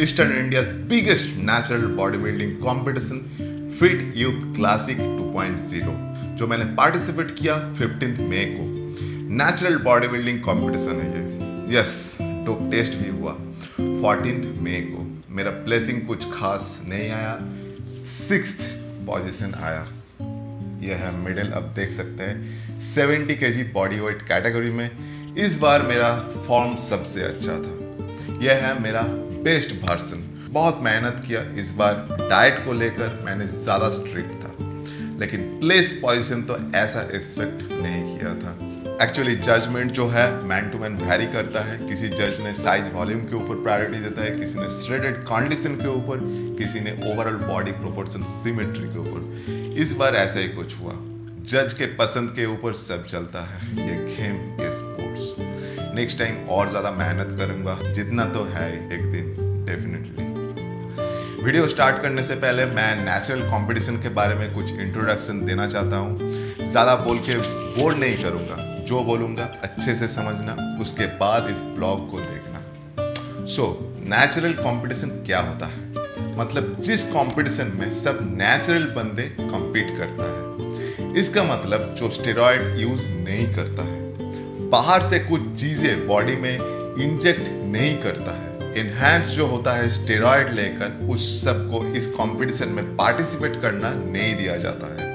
Eastern India's biggest natural bodybuilding competition, Fit Youth Classic 2.0, जो मैंने participate किया 15 मई को। नेचुरल बॉडी बिल्डिंग कॉम्पिटिशन है ये। यस, डोप टेस्ट भी हुआ 14 मई को। मेरा प्लेसिंग कुछ खास नहीं आया, 6th पोजीशन आया। यह है मेडल, अब देख सकते हैं 70 kg बॉडी वेट कैटेगरी में। इस बार मेरा फॉर्म सबसे अच्छा था। यह है मेरा बेस्ट वर्जन। बहुत मेहनत किया इस बार, डाइट को लेकर मैंने ज़्यादा स्ट्रिक्ट था, लेकिन प्लेस पोजीशन तो ऐसा एक्सपेक्ट नहीं किया था। एक्चुअली जजमेंट जो है मैन टू मैन वैरी करता है। किसी जज ने साइज वॉल्यूम के ऊपर प्रायोरिटी देता है, किसी ने श्रेडेड कंडीशन के ऊपर, किसी ने ओवरऑल बॉडी प्रोपोर्शन सिमेट्री के ऊपर। इस बार ऐसा ही कुछ हुआ। जज के पसंद के ऊपर सब चलता है। ये गेम, ये स्पोर्ट्स। नेक्स्ट टाइम और ज़्यादा मेहनत करूँगा, जितना तो है एक दिन डेफिनेटली। वीडियो स्टार्ट करने से पहले मैं नेचुरल कंपटीशन के बारे में कुछ इंट्रोडक्शन देना चाहता हूँ। ज़्यादा बोल के बोर नहीं करूँगा, जो बोलूँगा अच्छे से समझना, उसके बाद इस ब्लॉग को देखना। सो नेचुरल कंपटीशन क्या होता है? मतलब जिस कंपटीशन में सब नेचुरल बंदे compete करता है। इसका मतलब जो स्टेरॉयड यूज नहीं करता है, बाहर से कुछ चीज़ें बॉडी में इंजेक्ट नहीं करता है, इनहैंस जो होता है स्टेरॉयड लेकर, उस सबको इस कंपटीशन में पार्टिसिपेट करना नहीं दिया जाता है।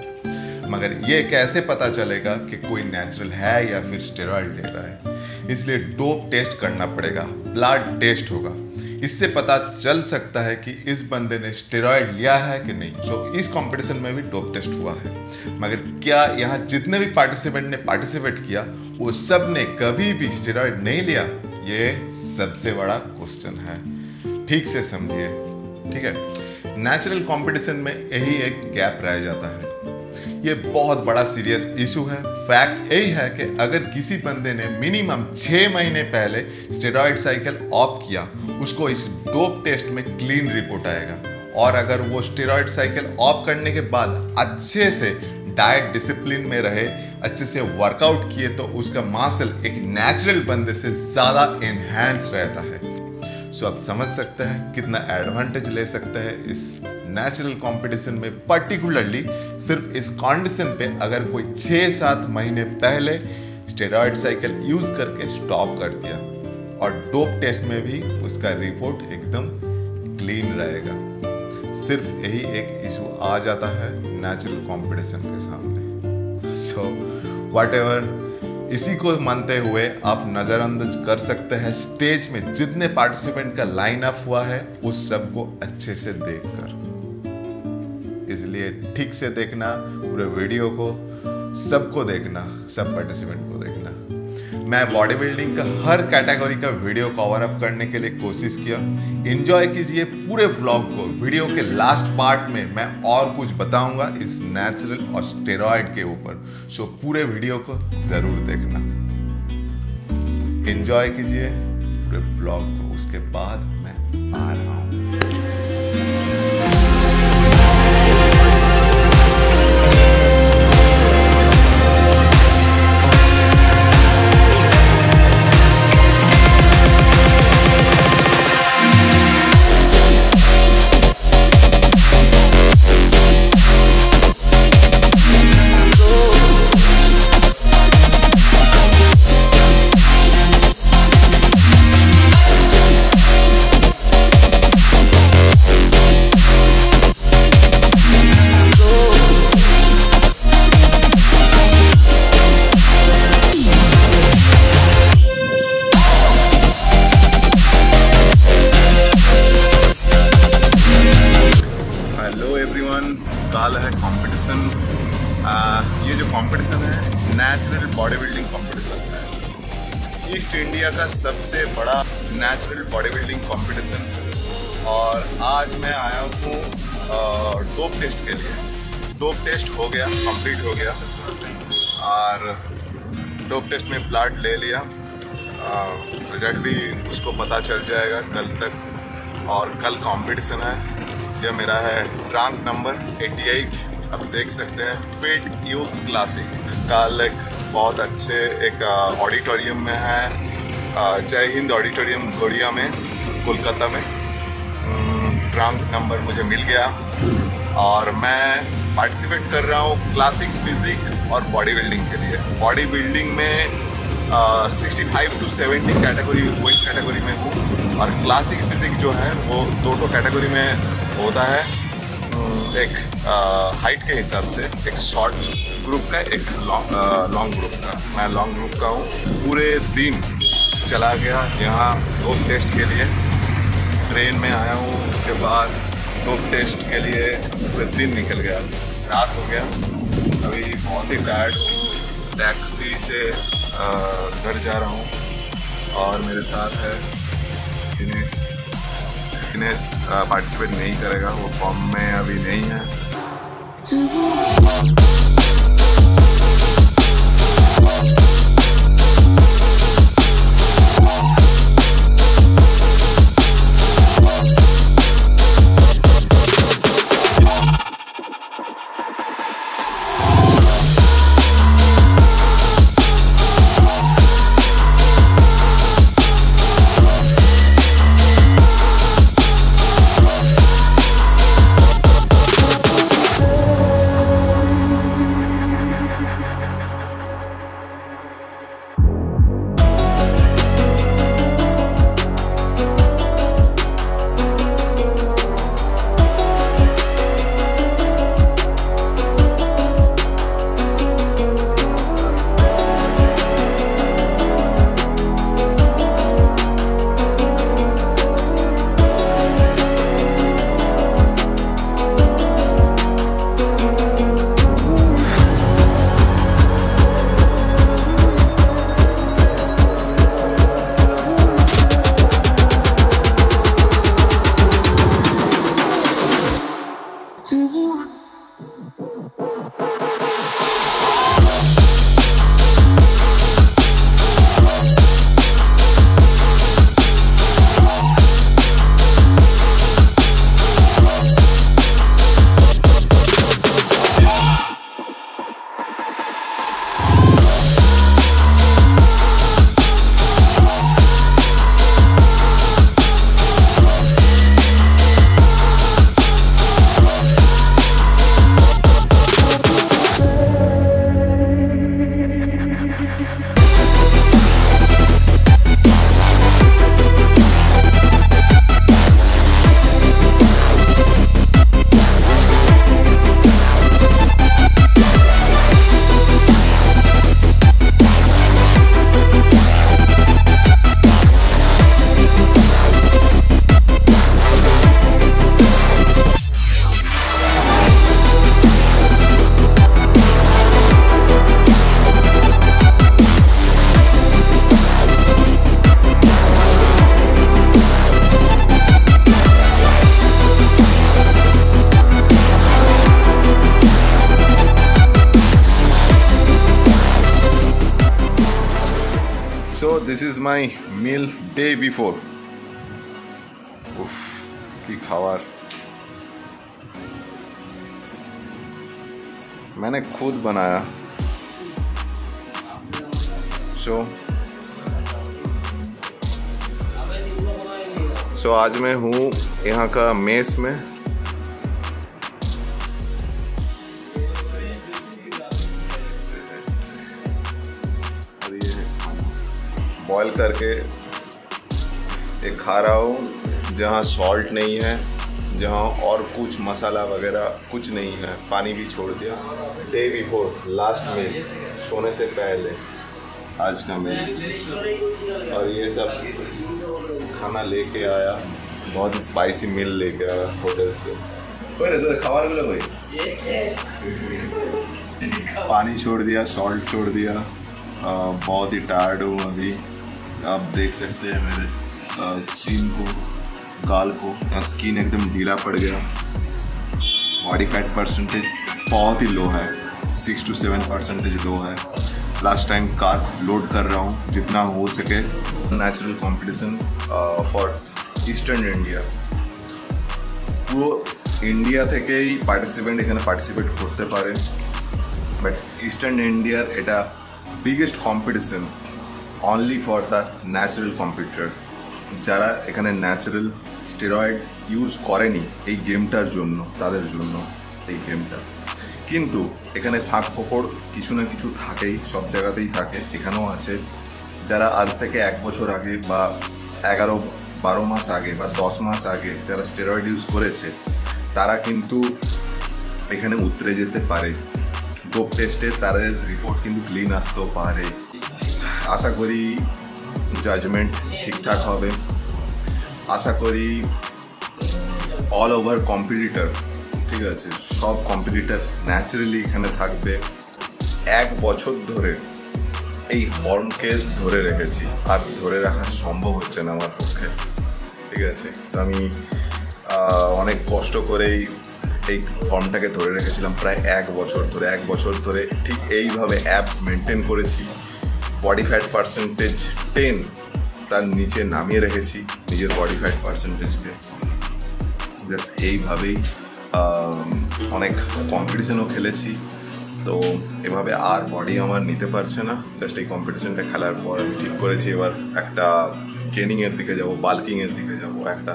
मगर ये कैसे पता चलेगा कि कोई नेचुरल है या फिर स्टेरॉयड ले रहा है? इसलिए डोप टेस्ट करना पड़ेगा, ब्लड टेस्ट होगा। इससे पता चल सकता है कि इस बंदे ने स्टेरॉयड लिया है कि नहीं। सो इस कंपटीशन में भी डोप टेस्ट हुआ है। मगर क्या यहाँ जितने भी पार्टिसिपेंट ने पार्टिसिपेट किया वो सब ने कभी भी स्टेरॉयड नहीं लिया? ये सबसे बड़ा क्वेश्चन है, ठीक से समझिए। ठीक है, नेचुरल कंपटीशन में यही एक गैप रह जाता है। ये बहुत बड़ा सीरियस इशू है। फैक्ट यही है कि अगर किसी बंदे ने मिनिमम 6 महीने पहले स्टेरॉयड साइकिल ऑफ किया, उसको इस डोप टेस्ट में क्लीन रिपोर्ट आएगा। और अगर वो स्टेरॉयड साइकिल ऑफ करने के बाद अच्छे से डाइट डिसिप्लिन में रहे, अच्छे से वर्कआउट किए, तो उसका मसल एक नेचुरल बंदे से ज़्यादा एनहांस रहता है। सो आप समझ सकते हैं कितना एडवांटेज ले सकते हैं इस नेचुरल कंपटीशन में। पर्टिकुलरली सिर्फ इस कंडीशन पे अगर कोई 6-7 महीने पहले स्टेरॉयड साइकिल यूज करके स्टॉप कर दिया, और डोप टेस्ट में भी उसका रिपोर्ट एकदम क्लीन रहेगा। सिर्फ यही एक इशू आ जाता है नेचुरल कंपटीशन के सामने। सो व्हाटएवर, इसी को मानते हुए आप नज़रअंदाज कर सकते हैं स्टेज में जितने पार्टिसिपेंट का लाइन अप हुआ है उस सबको अच्छे से देखकर। इसलिए ठीक से देखना पूरे वीडियो को, सबको देखना, सब पार्टिसिपेंट को देखना। मैं बॉडी बिल्डिंग का हर कैटेगरी का वीडियो कवर अप करने के लिए कोशिश किया। एंजॉय कीजिए पूरे व्लॉग को। वीडियो के लास्ट पार्ट में मैं और कुछ बताऊंगा इस नेचुरल और स्टेरॉयड के ऊपर। सो पूरे वीडियो को जरूर देखना, एंजॉय कीजिए पूरे व्लॉग को। उसके बाद मैं आ रहा हूँ। काल है कंपटीशन। ये जो कंपटीशन है नेचुरल बॉडी बिल्डिंग कंपटीशन है। ईस्ट इंडिया का सबसे बड़ा नेचुरल बॉडी बिल्डिंग कंपटीशन। और आज मैं आया हूँ डोप टेस्ट के लिए। डोप टेस्ट हो गया, कंप्लीट हो गया, और डोप टेस्ट में ब्लड ले लिया। रिजल्ट भी उसको पता चल जाएगा कल तक। और कल कंपटीशन है। यह मेरा है रैंक नंबर 88। अब देख सकते हैं फिट यूथ क्लासिक। कल एक बहुत अच्छे एक ऑडिटोरियम में है, जय हिंद ऑडिटोरियम गौड़िया में, कोलकाता में। रैंक नंबर मुझे मिल गया और मैं पार्टिसिपेट कर रहा हूँ क्लासिक फिजिक और बॉडी बिल्डिंग के लिए। बॉडी बिल्डिंग में 65 to 70 कैटेगरी वेट कैटेगरी में हूँ और क्लासिक फिजिक जो है वो दो कैटेगरी में होता है। एक हाइट के हिसाब से, एक शॉर्ट ग्रुप का, एक लॉन्ग ग्रुप का। मैं लॉन्ग ग्रुप का हूँ। पूरे दिन चला गया यहाँ 2 टेस्ट के लिए, ट्रेन में आया हूँ, उसके बाद 2 टेस्ट के लिए पूरे दिन निकल गया, रात हो गया। अभी बहुत ही टायर्ड हूँ। टैक्सी से घर जा रहा हूँ और मेरे साथ है दिनेश। पार्टिसिपेट नहीं करेगा, वो फॉर्म में अभी नहीं है। So this is my meal day before. उफ की खावार मैंने खुद बनाया। सो आज मैं हूँ यहाँ का मेस में। बॉयल करके एक खा रहा हूँ जहाँ सॉल्ट नहीं है, जहाँ और कुछ मसाला वगैरह कुछ नहीं है, पानी भी छोड़ दिया। डे बिफोर लास्ट मील, सोने से पहले आज का मील। और ये सब खाना लेके आया, बहुत स्पाइसी मील लेके आया होटल से। पानी छोड़ दिया, सॉल्ट छोड़ दिया। बहुत ही टायर्ड हूँ अभी। आप देख सकते हैं मेरे चीन को, गाल को, स्किन एकदम ढीला पड़ गया। बॉडी फैट परसेंटेज बहुत ही लो है, 6 to 7% लो है। लास्ट टाइम कार्ब लोड कर रहा हूँ जितना हो सके। Natural competition for eastern India. পুরো ইন্ডিয়া থেকেই পার্টিসিপেন্ট এখানে পার্টিসিপেট করতে পারে, বাট ইস্টার্ন ইন্ডিয়ার এটা biggest competition only for the natural competitor, যারা এখানে ন্যাচারাল স্টেরয়েড ইউজ করেনি এই গেমটার জন্য, তাদের জন্য এই গেমটা। কিন্তু এখানে ফাঁক ফোকড় কিছু না কিছু থাকেই, সব জায়গাতেই থাকে, এখানেও আছে। যারা আজ থেকে 1 বছর আগে বা 11-12 মাস আগে বা 10 মাস আগে যারা স্টেরয়েড ইউজ করেছে তারা কিন্তু এখানে উতরে যেতে পারে। ডোপ টেস্টে তাদের রিপোর্ট কিন্তু ক্লিন আসতেও পারে। আশা করি জাজমেন্ট ঠিকঠাক হবে। আশা করি অল ওভার কম্পিটিটর, ঠিক আছে, সব কম্পিটিটর ন্যাচারালি এখানে থাকবে। 1 বছর ধরে এই ফর্মকে ধরে রেখেছি, আর ধরে রাখা সম্ভব হচ্ছে না আমার পক্ষে, ঠিক আছে। তো আমি অনেক কষ্ট করেই এই ফর্মটাকে ধরে রেখেছিলাম প্রায় 1 বছর ধরে। 1 বছর ধরে ঠিক এইভাবে অ্যাপস মেনটেন করেছি। বডি ফ্যাট পার্সেন্টেজ 10 তার নিচে নামিয়ে রেখেছি নিজের বডি ফ্যাট পার্সেন্টেজকে। জাস্ট এইভাবেই অনেক কম্পিটিশনও খেলেছি। তো এভাবে আর বডি আমার নিতে পারছে না। জাস্ট এই কম্পিটিশনটা খেলার পর আমি ঠিক করেছি এবার একটা গেনিংয়ের দিকে যাব, বাল্কিংয়ের দিকে যাব, একটা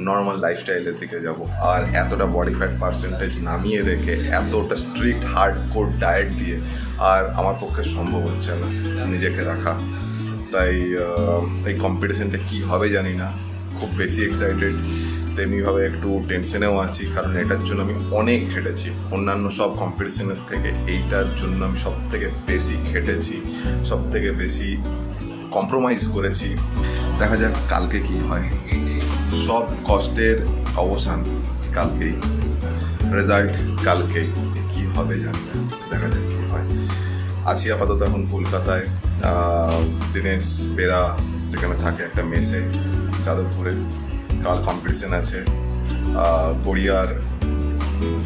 নর্মাল লাইফস্টাইলের দিকে যাব। আর এতটা বডি ফ্যাট পার্সেন্টেজ নামিয়ে রেখে এতটা স্ট্রিক্ট হার্ড কোর ডায়েট দিয়ে আর আমার পক্ষে সম্ভব হচ্ছে না নিজেকে রাখা। তাই এই কম্পিটিশনটা কী হবে জানি না, খুব বেশি এক্সাইটেড, তেমনিভাবে একটু টেনশনেও আছি, কারণ এটার জন্য আমি অনেক খেটেছি। অন্যান্য সব কম্পিটিশনের থেকে এইটার জন্য আমি সব থেকে বেশি খেটেছি, সব থেকে বেশি কম্প্রোমাইজ করেছি। দেখা যাক কালকে কি হয়। সব কষ্টের অবসান কালকেই, রেজাল্ট কালকেই, কি হবে জানি না, দেখা যাক কি হয়। আছি আপাতত এখন কলকাতায়, দীনেশ বেরা যেখানে থাকে একটা মেসে যাদবপুরে। কাল কম্পিটিশন আছে গড়িয়ার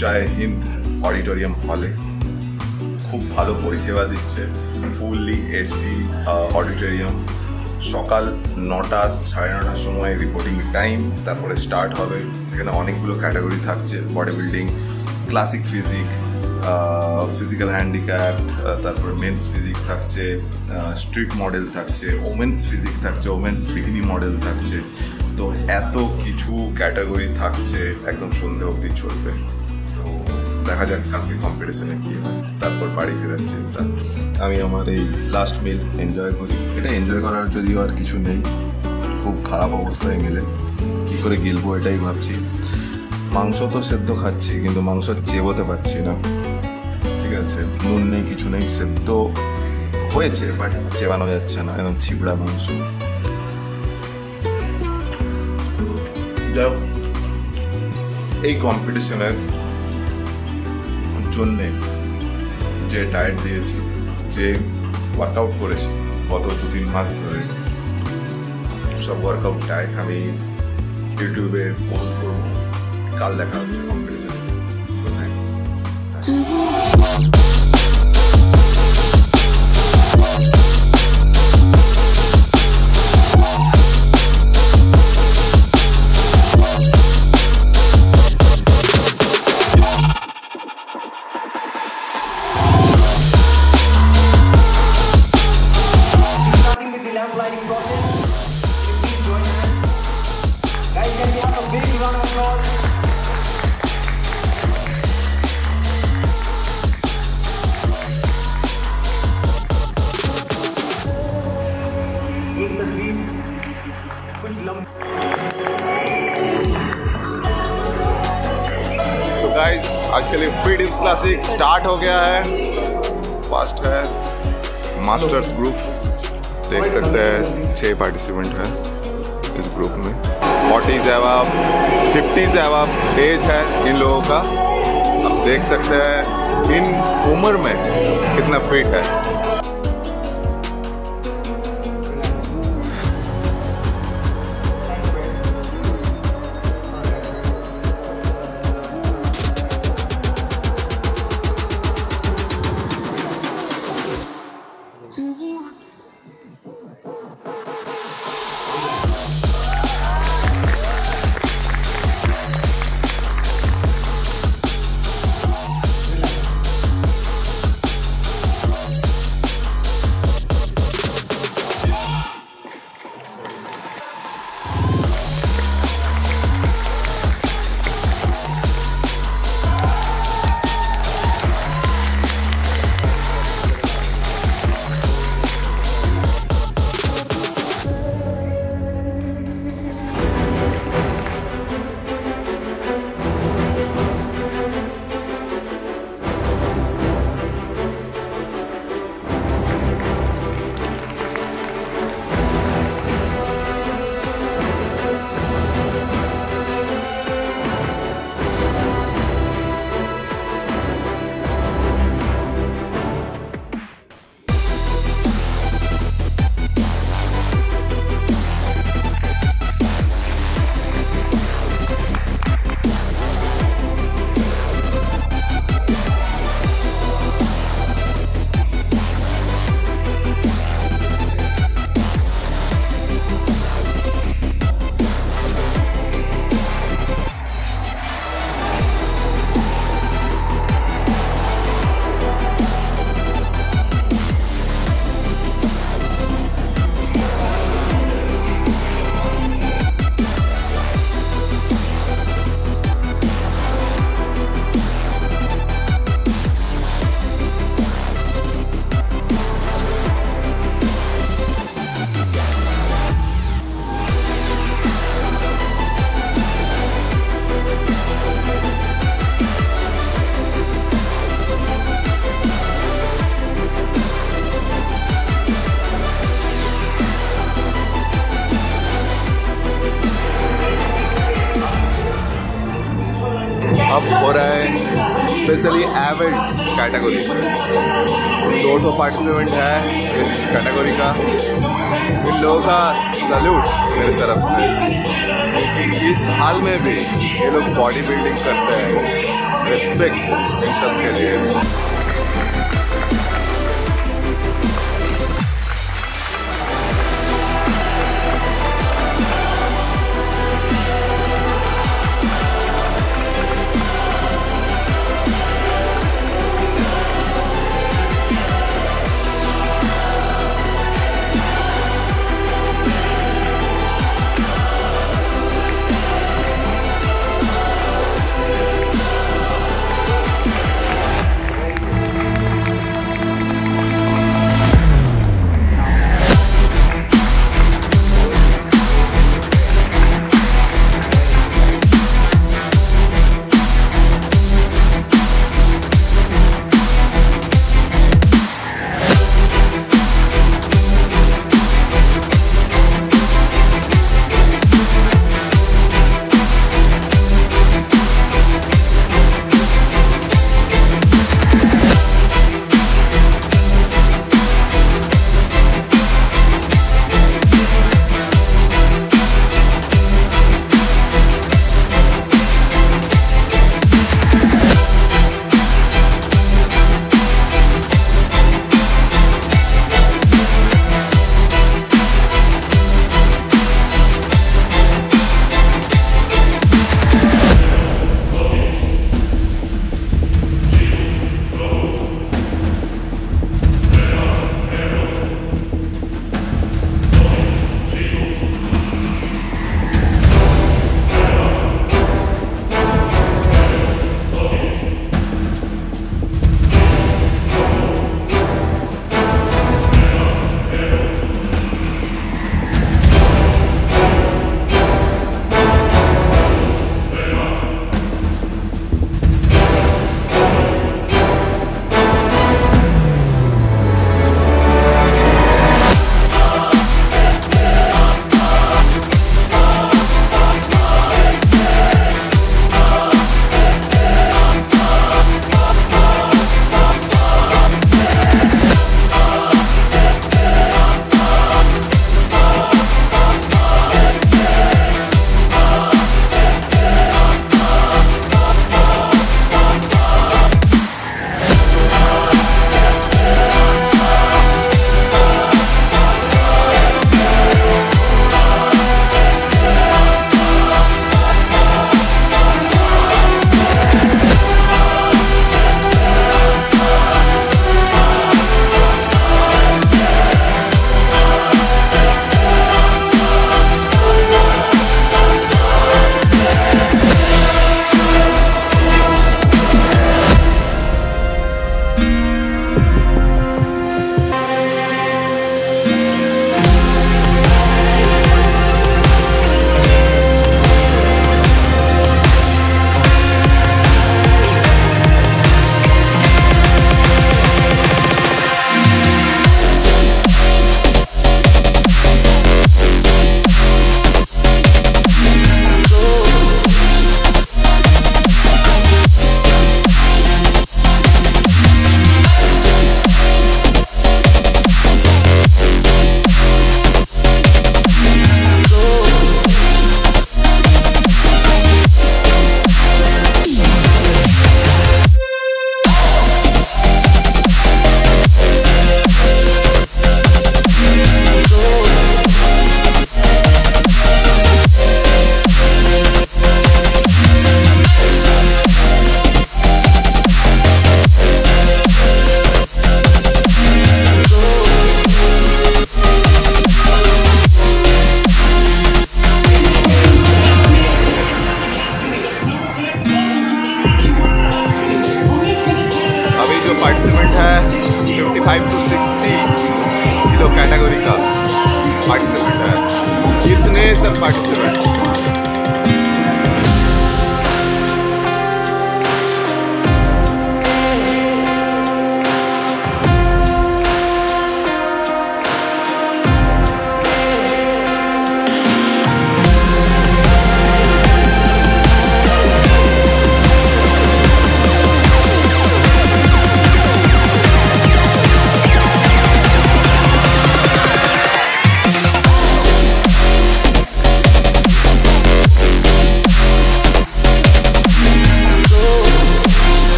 জয় হিন্দ অডিটোরিয়াম হলে। খুব ভালো পরিষেবা দিচ্ছে, ফুললি এসি অডিটোরিয়াম। সকাল 9টা 9:30 সময় রিপোর্টিং টাইম, তারপরে স্টার্ট হবে। সেখানে অনেকগুলো ক্যাটাগরি থাকছে, body building, classic physique, physical handicap, তারপরে মেন্স ফিজিক থাকছে, স্ট্রিট মডেল থাকছে, ওমেন্স ফিজিক থাকছে, ওমেন্স বিকিনি মডেল থাকছে। তো এত কিছু ক্যাটাগরি থাকছে, একদম সন্ধে অবধি চলবে। তো দেখা যাক কালকে কম্পিটিশনে কী হয়। তারপর বাড়ি ফেরার চিন্তা। আমি আমার এই লাস্ট মিল এনজয় করি। এটা এনজয় করার যদিও আর কিছু নেই, খুব খারাপ অবস্থায় মিলে কী করে গিলবো এটাই ভাবছি। মাংস তো সেদ্ধ খাচ্ছি, কিন্তু মাংস চেবোতে পারছি না, ঠিক আছে। নুন নেই, কিছু নেই, সেদ্ধ হয়েছে বাট চেবানো যাচ্ছে না, একদম ছিবড়া মাংস। যাই হোক, এই কম্পিটিশনের জন্যে যে ডায়েট দিয়েছি, যে ওয়ার্কআউট করেছি গত 2-3 মাস ধরে, সব ওয়ার্কআউট ডায়েট আমি ইউটিউবে পোস্ট করবো। কাল দেখা হচ্ছে কম্পিটিশনে। Good night. तो गाइस, आज के लिए फ्रीड क्लासिक स्टार्ट हो गया है। फास्ट है, मास्टर्स ग्रुप देख सकते हैं, 6 पार्टिसिपेंट है इस ग्रुप में। 40 से अबव 50 से अबव एज है इन लोगों का। आप देख सकते हैं इन उम्र में कितना फिट है। स्पेशली एवल्ड कैटेगरी में 2 पार्टिसिपेंट है इस कैटेगरी का। इन लोगों का सैल्यूट मेरी तरफ से। इस हाल में भी ये लोग बॉडी बिल्डिंग करते हैं, रिस्पेक्ट इन सब के लिए। पार्टिसिपेंट है 55 to 60 किलो कैटेगरी का पार्टिसिपेंट है। इतने सब participant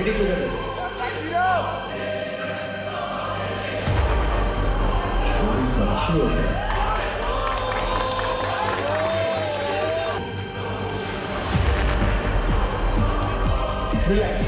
Relax. Relax.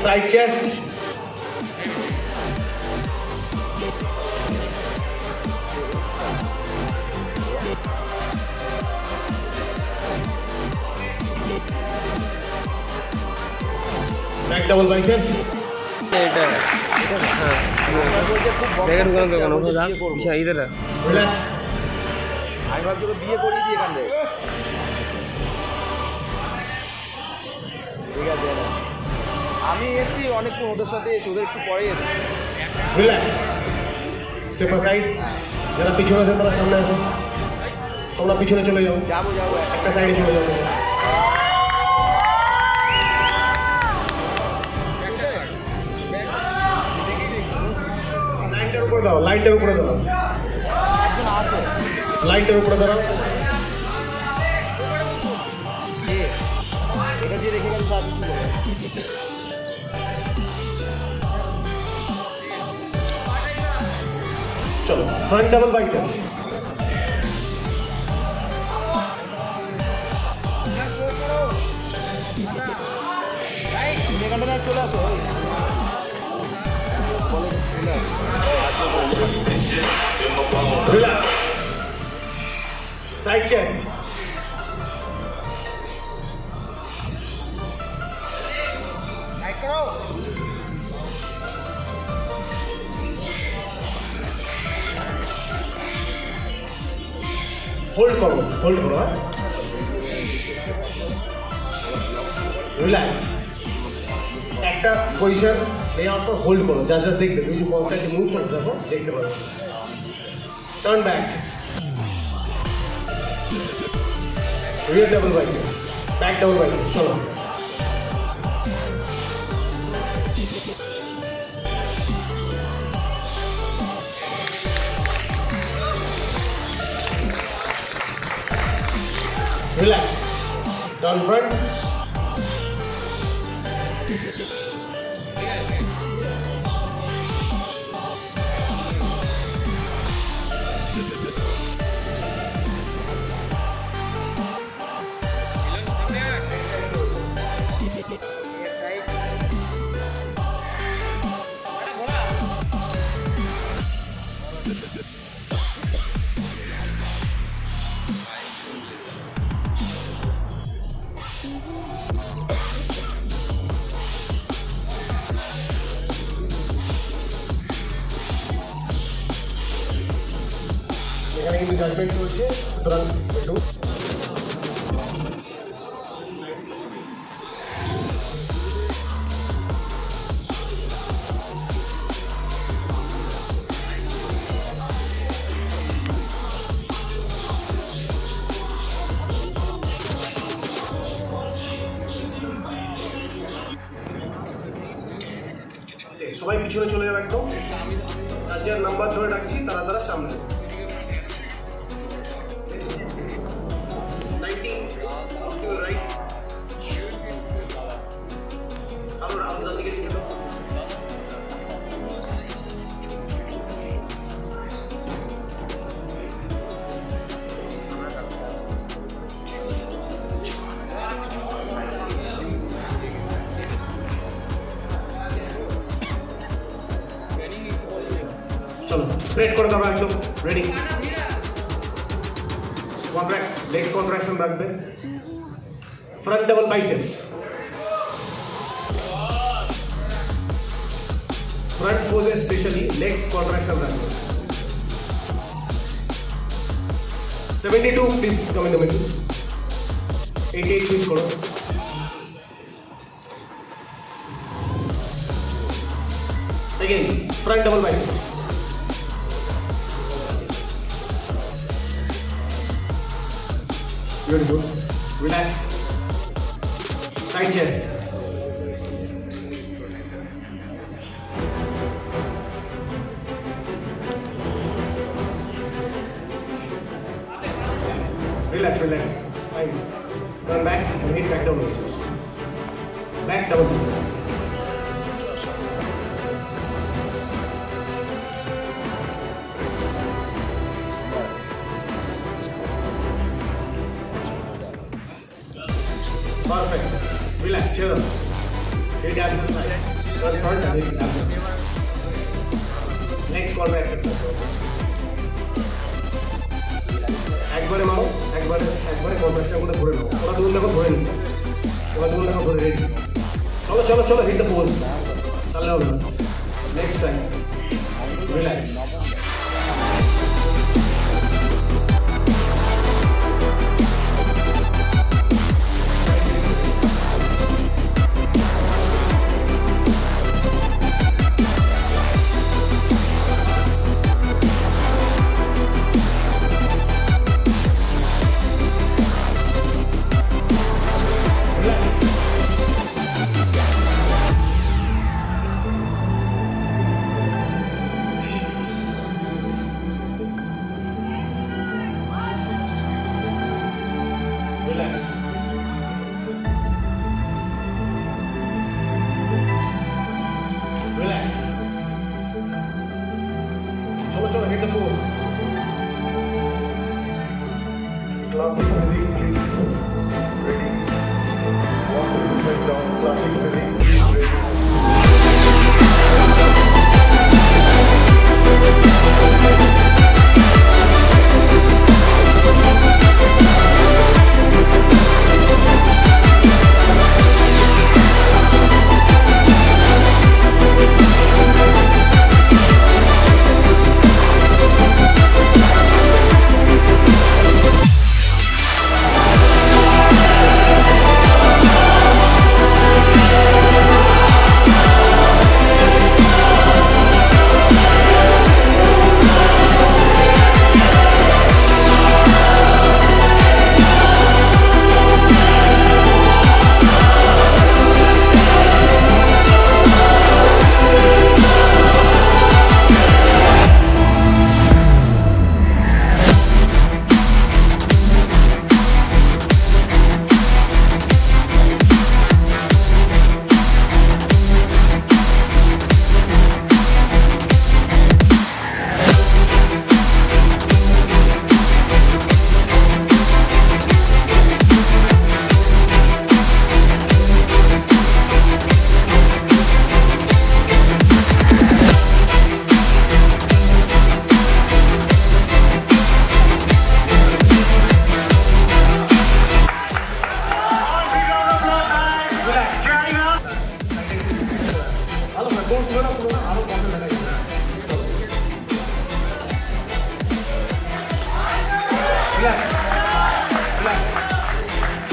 Side chest. Back double biceps. Relax. আমি ভাবছি ওকে বিয়ে করিয়ে দিই এখান থেকে। ঠিক আছে আমি এসছি অনেকক্ষণ ওদের সাথে ওদের একটু পরে এসছি। Relax. Step aside. যারা পিছনে আছে তারা সামনে আসো। তোমরা পিছনে চলে যাও। যাবো একটা সাইডে চলে যাও। লাইনটার উপরে দাও, লাইনটার উপরে দাও। একজন আছে লাইনটার উপরে দাও। এটা যে রেখে গেল তার কিছু বলে চলো, ফ্রন্ট ডাবল বাইসেপস। এখানটা চলে আসো। Relax. Side chest. Hold করো, hold করো। Relax. একটা পজিশন নেওয়ার পর হোল্ড করো, যা যা দেখবে তুমি যদি কনস্ট্যান্টলি মুভ করতে থাকো দেখতে পারবে। Turn back, rear double biceps, back double biceps. চলো, রিল্যাক্স, টার্ন ফ্রন্ট, কিন্তু জাজমেন্ট চলছে, সুতরাং একটু সবাই পিছনে চলে যাবে একদম। আর যার নাম্বার ধরে ডাকছি তারা তারা সামনে। 19 to the right। আরো আপনার দিকে চিন্তা। चलो स्ट्रेट कर दो एकदम रेडी। कॉन्ट्रैक्ट लेग कॉन्ट्रैक्शन रखबे, front double biceps, front pose specially legs contraction रखबे। 72 please come in the middle. 88 switch करो। Again front double biceps, beautiful, relax, side chest, relax, relax, fine, turn back and hit back down biceps, back down biceps. Perfect. Relax, chill. Hit abdomen side. Turn front and hit abdomen. Next contract. একবারে মারো, একবারে contraction করে ধরে নাও। ওরা দুজন দেখো ধরে নিচ্ছে। ওরা দুজন দেখো ধরে রেডি। চলো চলো চলো হিট দ্য পোজ। তাহলে হবে না। Next time. Relax. Relax. Relax. Cholo cholo hit the pose. Classic physique please. Ready. Walk the foot down. Classic physique please. Ready.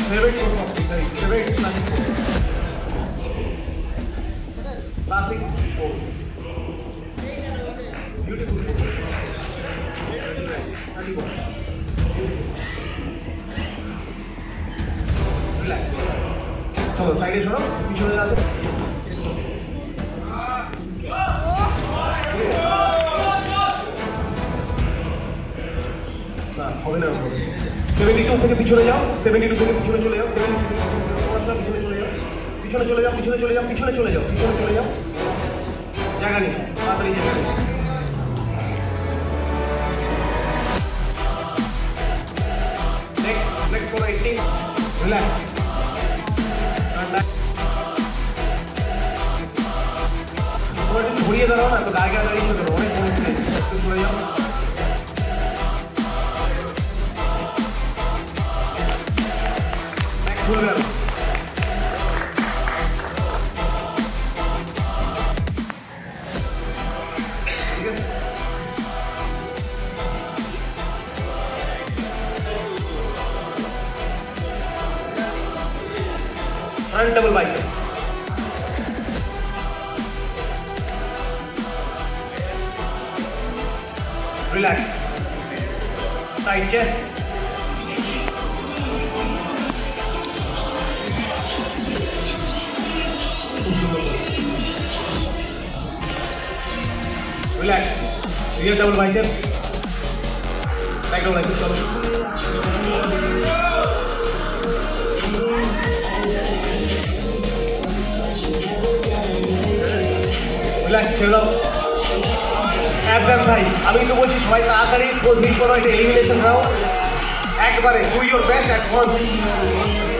Favourite classic pose beautiful relax चलो साइडे छोड़ो पीछे जा दो হবে না 72 থেকে পিছনে যাও 72 থেকে পিছনে চলে যাও 72 পিছনে চলে যাও পিছনে চলে যাও পিছনে চলে যাও পিছনে চলে যাও পিছনে চলে যাও জায়গা নেই তাড়াতাড়ি জায়গা নেই next for 18 relax তোমরা একটু ঘুরিয়ে দাঁড়াও না তো গায়ে গায়ে দাঁড়িয়ে চলে অনেক বড় একটু চলে যাও Front double biceps. Relax. Side chest. Relax. Rear double biceps. Side double biceps. Relax ছেড়ে দাও একদম ভাই আমি তো বলছি সবাই তাড়াতাড়ি কোচিং করো এটা এলিমিনেশন দাও একবারে do your best at once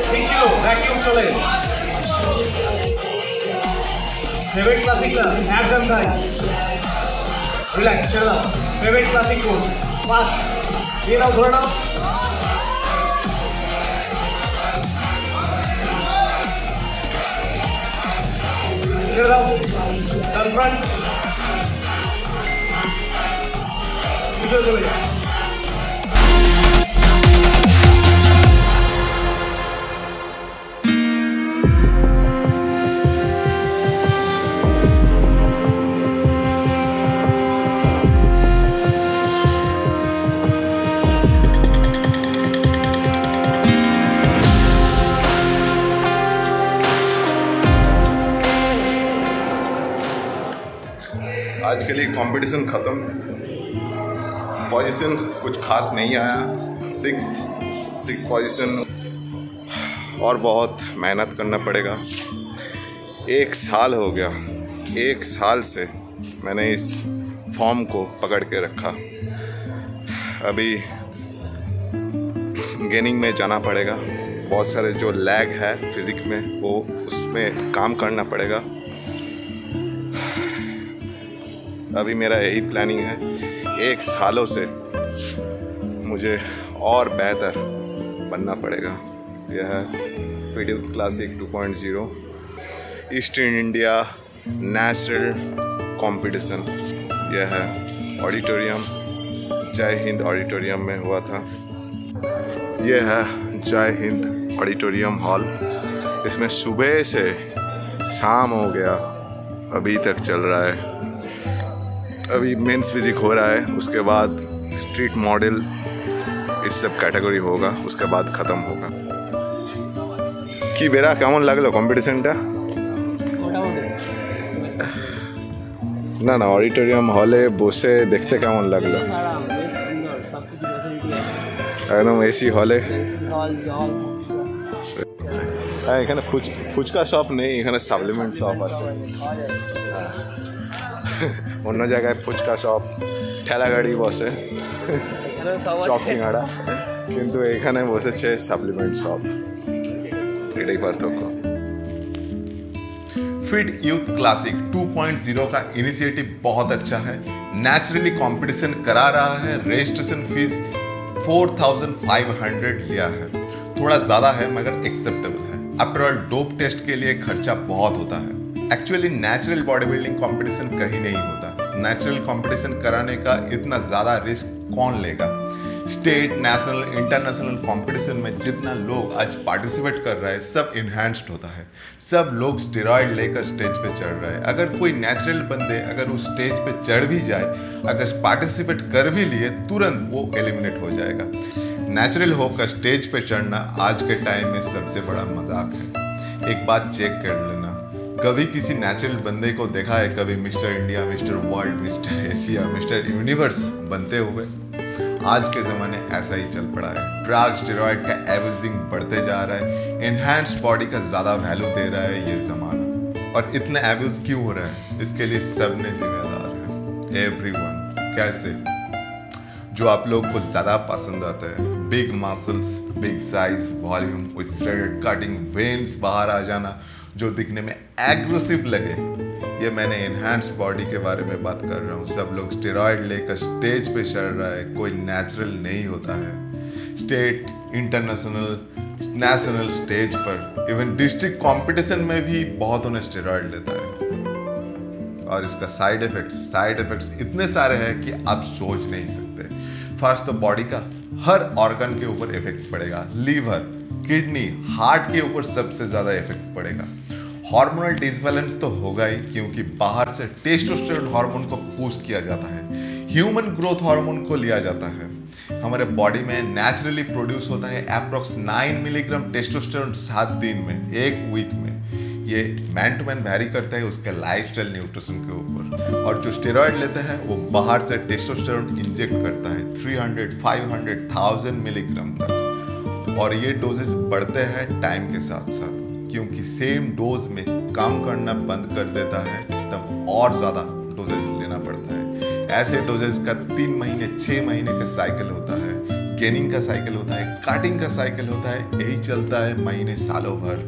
ঠিক ছিল ভ্যাকিউম চলে ফেভারিট ক্লাসিক না একদম ভাই রিল্যাক্স ছেড়ে দাও ফেভারিট ক্লাসিক কোচ পাস দিয়ে নাও ধরে নাও ছেড়ে দাও turn front পিছনে চলে যাও आज के लिए कंपटीशन ख़त्म पोजीशन कुछ खास नहीं आया सिक्स पोजीशन और बहुत मेहनत करना पड़ेगा 1 साल हो गया 1 साल से मैंने इस फॉर्म को पकड़ के रखा अभी गेनिंग में जाना पड़ेगा बहुत सारे जो लैग है फिजिक्स में वो उसमें काम करना पड़ेगा अभी मेरा यही प्लानिंग है 1 सालों से मुझे और बेहतर बनना पड़ेगा यह है fit youth classic 2.0 eastern India national competition यह है ऑडिटोरियम जय हिंद ऑडिटोरियम में हुआ था यह है जय हिंद ऑडिटोरियम हॉल इसमें सुबह से शाम हो गया अभी तक चल रहा है अभी मेंस फिजिक हो रहा है उसके बाद स्ट्रीट मॉडल इस सब कैटेगरी होगा उसके बाद ख़त्म होगा कि बेरा केमन लागलो कम्पिटिशनटा ना ना ऑडिटोरियम हॉले बसे देखते केमन लागलो एकदम एसी हॉले এখানে ফুচকা শপ নেই এখানে সাপ্লিমেন্ট শপ আছে অন্য জায়গায় ফুচকা শপ ঠেলা গাড়ি বসে চপ সিঙ্গাড়া কিন্তু এখানে বসেছে সাপ্লিমেন্ট শপ এটাই পার্থক্য फिट यूथ क्लासिक 2.0 का इनिशिएटिव बहुत अच्छा है नेचुरली कंपटीशन करा रहा है रजिस्ट्रेशन फीस 4,500 लिया है थोड़ा ज़्यादा है मगर एक्सेप्टेबल है आफ्टर ऑल डोप टेस्ट के लिए खर्चा बहुत होता है actually natural body building competition कहीं नहीं होता नेचुरल कंपटीशन कराने का इतना ज़्यादा रिस्क कौन लेगा स्टेट, नेशनल, इंटरनेशनल कंपटीशन में जितना लोग आज पार्टिसिपेट कर रहा है सब इन्हांस्ड होता है। सब लोग स्टेरॉइड लेकर स्टेज पे चढ़ रहा है। अगर कोई नेचुरल बंदे अगर उस स्टेज पे चढ़ भी जाए, अगर पार्टिसिपेट कर भी लिए, तुरंत वो एलिमिनेट हो जाएगा। नेचुरल होकर स्टेज पे चढ़ना आज के टाइम में सबसे बड़ा मजाक है। एक बात चेक कर लेना, कभी किसी नेचुरल बंदे को देखा है कभी mister India, mister world, mister Asia, mister universe बनते हुए? आज के ज़माने ऐसा ही चल पड़ा है। ड्रग, स्टेरॉइड का एब्यूजिंग बढ़ते जा रहा है। एनहांस्ड बॉडी का ज़्यादा वैल्यू दे रहा है ये ज़माना। और इतना एब्यूज क्यों हो रहा है, इसके लिए सबने जिम्मेदार है। एवरीवन। कैसे? जो आप लोग को ज़्यादा पसंद आता है, big muscles, big size, volume, with straight cutting, veins बाहर आ जाना, जो दिखने में एग्रेसिव लगे, ये मैंने एनहांस्ड बॉडी के बारे में बात कर रहा हूँ। सब लोग स्टेरॉइड लेकर स्टेज पे चढ़ रहा है, कोई नेचुरल नहीं होता है। स्टेट, इंटरनेशनल, नेशनल स्टेज पर, इवन डिस्ट्रिक्ट कंपटीशन में भी बहुतों ने स्टेरॉइड लेता है। और इसका साइड इफेक्ट्स इतने सारे हैं कि आप सोच नहीं सकते। फर्स्ट तो बॉडी का हर ऑर्गन के ऊपर इफेक्ट पड़ेगा। लीवर, किडनी, हार्ट के ऊपर सबसे ज्यादा इफेक्ट पड़ेगा। हार्मोनल डिसबैलेंस तो होगा ही, क्योंकि बाहर से टेस्टोस्टेरोन हार्मोन को पुश किया जाता है, ह्यूमन ग्रोथ हार्मोन को लिया जाता है। हमारे बॉडी में नेचुरली प्रोड्यूस होता है अप्रोक्स 9 मिलीग्राम टेस्टोस्टेरोन 7 दिन में, एक वीक में। ये मैन टू मैन वैरी करता है उसके लाइफस्टाइल, न्यूट्रिशन के ऊपर। और जो स्टेरॉइड लेते हैं वो बाहर से टेस्टोस्टेरोन इंजेक्ट करता है 300, 500, 1000 मिलीग्राम तक। और ये डोजेस बढ़ते हैं टाइम के साथ साथ, क्योंकि सेम डोज में काम करना बंद कर देता है, तब और ज़्यादा डोजेज लेना पड़ता है। ऐसे डोजेज का 3 महीने, 6 महीने का साइकिल होता है। गेनिंग का साइकिल होता है, काटिंग का साइकिल होता है, यही चलता है महीने, सालों भर।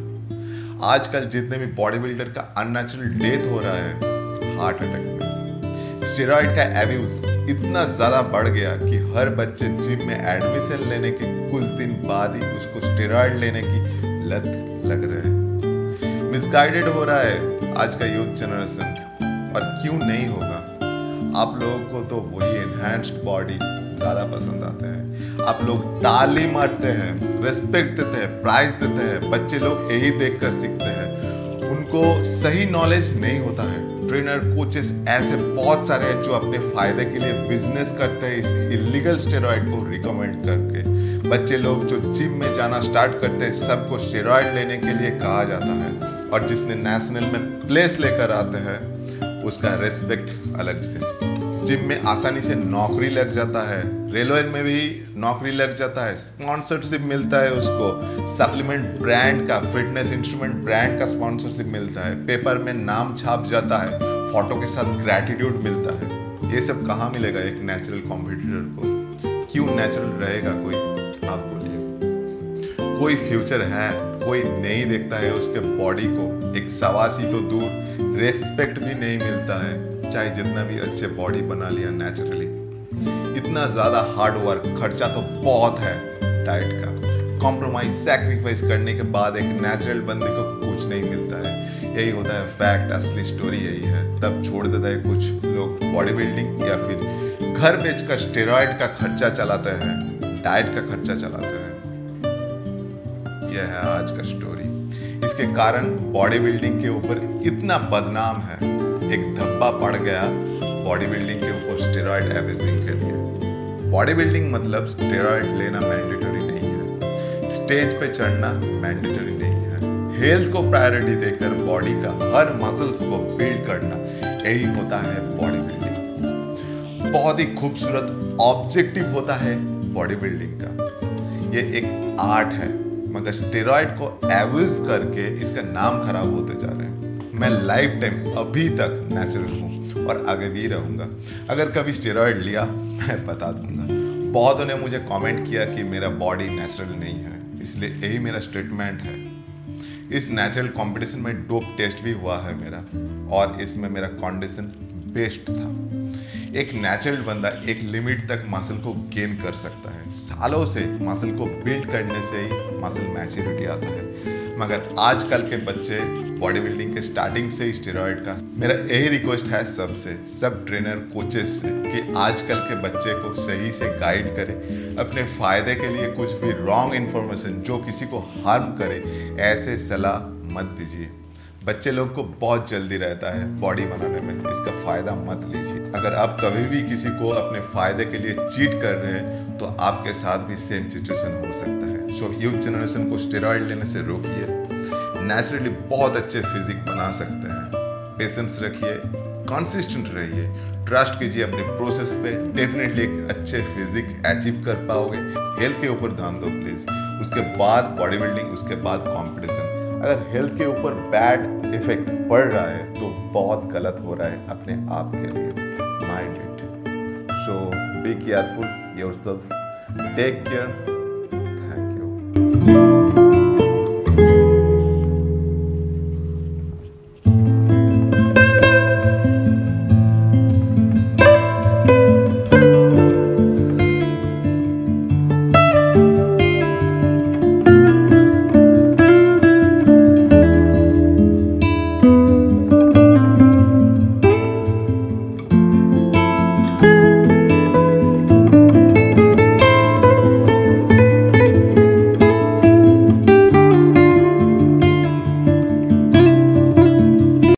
आजकल जितने भी बॉडी बिल्डर का अननेचुरल डेथ हो रहा है हार्ट अटैक में, स्टेरॉइड का एब्यूज इतना ज़्यादा बढ़ गया कि हर बच्चे जिम में एडमिशन लेने के कुछ दिन बाद ही उसको स्टेरॉइड लेने की लत लग रहा है। मिसगाइडेड हो रहा है आज का यूथ जनरेशन। और क्यों नहीं होगा? आप लोगों को तो वही एनहांस्ड बॉडी ज़्यादा पसंद आता है। आप लोग ताली मारते हैं, रेस्पेक्ट देते हैं, प्राइज देते हैं। बच्चे लोग यही देखकर सीखते हैं। उनको सही नॉलेज नहीं होता है। ट्रेनर, कोचेस ऐसे बहुत सारे हैं जो अपने फायदे के लिए बिजनेस करते हैं इस इलीगल स्टेरॉइड को रिकमेंड करके। बच्चे लोग जो जिम में जाना स्टार्ट करते हैं, सबको स्टेरॉइड लेने के लिए कहा जाता है। और जिसने नेशनल में प्लेस लेकर आते हैं उसका रेस्पेक्ट अलग से। जिम में आसानी से नौकरी लग जाता है, रेलवे में भी नौकरी लग जाता है, स्पॉन्सरशिप मिलता है उसको, सप्लीमेंट ब्रांड का, फिटनेस इंस्ट्रूमेंट ब्रांड का स्पॉन्सरशिप मिलता है, पेपर में नाम छाप जाता है, फोटो के साथ ग्रैटिट्यूड मिलता है। ये सब कहाँ मिलेगा एक नेचुरल कॉम्पिटिटर को? क्यों नेचुरल रहेगा कोई? आप बोलिए। कोई फ्यूचर है? कोई नहीं देखता है उसके बॉडी को। एक शाबाशी तो दूर, रेस्पेक्ट भी नहीं मिलता है, चाहे जितना भी अच्छे बॉडी बना लिया नेचुरली। इतना ज़्यादा हार्ड वर्क, खर्चा तो बहुत है डाइट का। कॉम्प्रोमाइज, सैक्रिफाइस करने के बाद एक नेचुरल बंदे को कुछ नहीं मिलता है। यही होता है फैक्ट, असली स्टोरी यही है। तब छोड़ देता है कुछ लोग बॉडी बिल्डिंग, या फिर घर बेचकर स्टेरॉइड का खर्चा चलाते हैं, डाइट का खर्चा चलाते हैं। यह है आज का स्टोरी। इसके कारण बॉडी बिल्डिंग के ऊपर इतना बदनाम है। एक धब्बा पड़ गया बॉडी बिल्डिंग के ऊपर स्टेरॉइड एब्यूजिंग के लिए। बॉडी बिल्डिंग मतलब स्टेरॉइड लेना मैंडेटरी नहीं है, स्टेज पे चढ़ना मैंडेटरी नहीं है। हेल्थ को प्रायोरिटी देकर बॉडी का हर मसल्स को बिल्ड करना, यही होता है बॉडी बिल्डिंग। बहुत ही खूबसूरत ऑब्जेक्टिव होता है बॉडी बिल्डिंग का। ये एक आर्ट है, मगर स्टेरॉइड को एब्यूज करके इसका नाम खराब होते जा रहे हैं। मैं लाइफ टाइम अभी तक नेचुरल हूँ और आगे भी रहूँगा। अगर कभी स्टेरॉइड लिया मैं बता दूंगा। बहुतों ने मुझे कमेंट किया कि मेरा बॉडी नेचुरल नहीं है, इसलिए यही मेरा स्टेटमेंट है। इस नेचुरल कंपटीशन में डोप टेस्ट भी हुआ है मेरा, और इसमें मेरा कंडीशन बेस्ट था। एक नेचुरल बंदा एक लिमिट तक मसल को गेन कर सकता है। सालों से मसल को बिल्ड करने से ही मसल मैच्योरिटी आता है। मगर आजकल के बच्चे बॉडी बिल्डिंग के स्टार्टिंग से ही स्टेरॉइड का। मेरा यही रिक्वेस्ट है सबसे, सब ट्रेनर कोचेस से, कि आजकल के बच्चे को सही से गाइड करें। अपने फ़ायदे के लिए कुछ भी रॉन्ग इन्फॉर्मेशन जो किसी को हार्म करे ऐसे सलाह मत दीजिए। बच्चे लोग को बहुत जल्दी रहता है बॉडी बनाने में, इसका फ़ायदा मत लीजिए। अगर आप कभी भी किसी को अपने फ़ायदे के लिए चीट कर रहे हैं तो आपके साथ भी सेम सिचुएशन हो सकता है। सो यूथ जनरेशन को स्टेरॉइड लेने से रोकिए। नेचुरली बहुत अच्छे फिजिक बना सकते हैं। पेशेंस रखिए, कंसिस्टेंट रहिए, ट्रस्ट कीजिए अपने प्रोसेस पे, डेफिनेटली एक अच्छे फिजिक अचीव कर पाओगे। हेल्थ के ऊपर ध्यान दो प्लीज़, उसके बाद बॉडी बिल्डिंग, उसके बाद कॉम्पिटिशन। अगर हेल्थ के ऊपर बैड इफेक्ट पड़ रहा है तो बहुत गलत हो रहा है अपने आप के लिए। Mind it. So be careful yourself, take care.